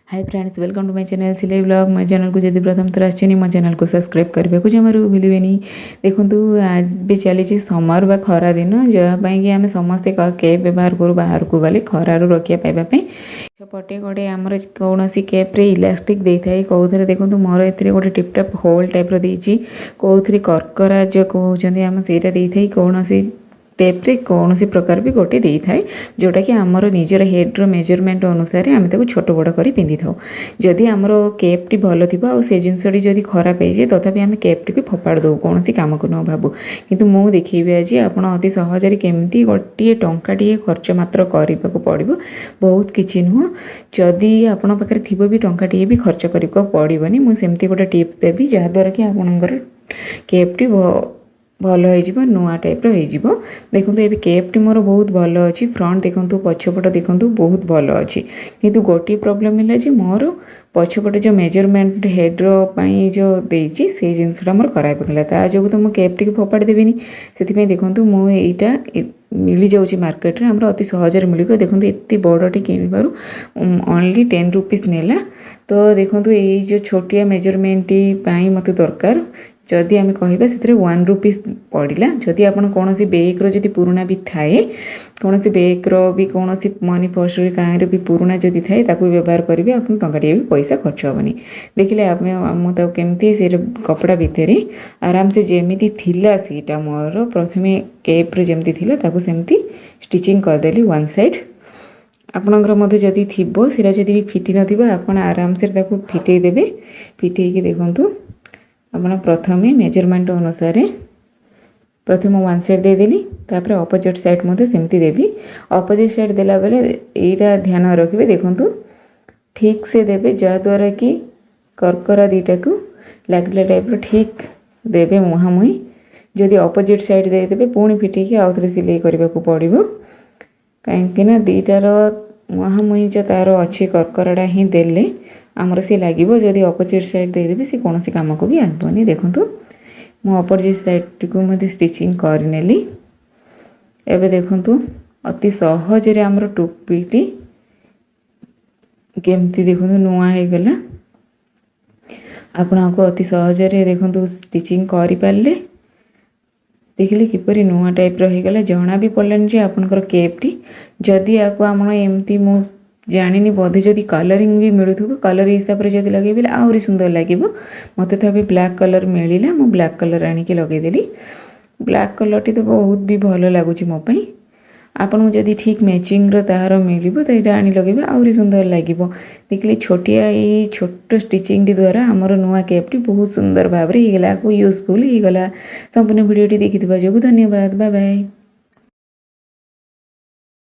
Hi friends, welcome to my channel सिलाई blog. मो channel को जब प्रथम थर आछनी मो चैनल को सब्सक्राइब करने को जमार भूलें। देखो आज भी चली समर बा खरा दिन जहाँपाई कि आम समस्ते कैप व्यवहार करूँ बाहर को गले खरार रक्षा पाइबापी। पटे गोटे आमर कौन कैप्रे इलास्टिक दे था कौन देखो मोर ए गोटे टिपटप होल टाइप रही कौन कर्करा जो कहते आम से कौन टेप्रे कौन प्रकार भी गोटे दे थाए जोटा कि आमर निजर हेड्र मेजरमेंट अनुसार आम छोट बड़ कर पिंधि था। जदि आमर कैप्टी भल थी से जिनसटी जब खराब हो जाए तथापि आम कैप्टी भी फोपाड़ दो कौन कम को न भावु। किंतु मु देखी आज आप अति सहजरे केमती गोटे टंकाटे खर्च मात्र करने को पड़ो, बहुत किसी नुह। जदि आपण पाखे थी भी टंकाटे भी खर्च करने पड़ोनी। मुझे गोटे टिप्स देवी जहाद्वारा कि आपणकर कैप्टी भल हो नुआ टाइप हो। देखो ये कैप्टी मोर बहुत भल अच्छी फ्रंट देखो पछपट देखो बहुत भल अच्छी। किंतु गोटे प्रॉब्लम है मोर पछपटे जो मेजरमेंट हेड्रपाई जो देती से जिनसा मोर खराब होगा जो तो मुझे कैप्टी को फोपाड़ी देवी से देखो मुझे मिल जाऊँगी मार्केट में आम अति सहजरे मिल। देखो ये बड़टे किणवार ओनली 10 रुपीज नेला। तो देखो ये जो छोटिया मेजरमेंट मत दरकार जदि आम कह 1 रुपीज पड़ा। जदि आप कौन बैग्र जदि पुराणा भी थाए कौन बैग्र भी कौन मनी पर्स कहीं भी पुराणा जदि थाए व्यवहार करेंगे आप टंकाटे भी पैसा खर्च हेनी। देखिले आम केमती से कपड़ा भितर आराम से जमी थीटा मोर प्रथम कैप्रे जमी थी सेमती स्टिचिंग करदेली वन साइड। आपणकर जदि थी सीरा जदि भी फिटी नथ आराम से फिटे देवे। फिटे देखूँ आपड़ प्रथम मेजरमेंट अनुसार प्रथम वन साइड देदेली तापर अपोजिट साइड सेमती देवी। अपोजिट साइड देला बेले एटा ध्यान रखिए देखो ठीक से देवे जहाद्वारा कि कर्करा दीटा को लगला टाइप ठीक देवे मुहांमुही। जदि अपोजिट साइड देदेवे पुणी फिटेक आउ थे सिलाई करने को पड़ो कहीं दीटार मुहांमुही जो तार अच्छी कर्कराटा ही देले आमर सी लगे। जदि अपोजिट साइड देदेवी सी कौन कम को भी आसबनी। देखूँ मु अपोजिट साइड को स्टिचिंग करनेली। एबे देखूँ अति सहजरे आमर टोपीटी केमती देखो नुआ हो गला। आपण को अति सहजरे देखो स्टिचिंग कर पारे। देखिले किपरि नुआ टाइप रहीगला जना भी पड़ानी आपनकर कैप्टी। जदि आपको आम एमती मु जानी बोधे जदि कलरिंग भी मिलूब कलर हिसाब से जब लगे आहरी सुंदर लगे। मत तो अभी ब्लैक कलर मिलला मु ब्लैक कलर आनिक लगेदेली। ब्लैक कलर टी तो बहुत भी भल लगुच मोपाई। आपन जदि ठीक मैचिंग तार मिल तो यहाँ आनी लगे आहरी सुंदर लगे। देखिए छोटिया ये छोट स्टिचिंग द्वारा आमर नुआ कैप्टी बहुत सुंदर भाव में होगा यूजफुल होगा। संपूर्ण वीडियोटी देखि जो धन्यवाद। Bye bye.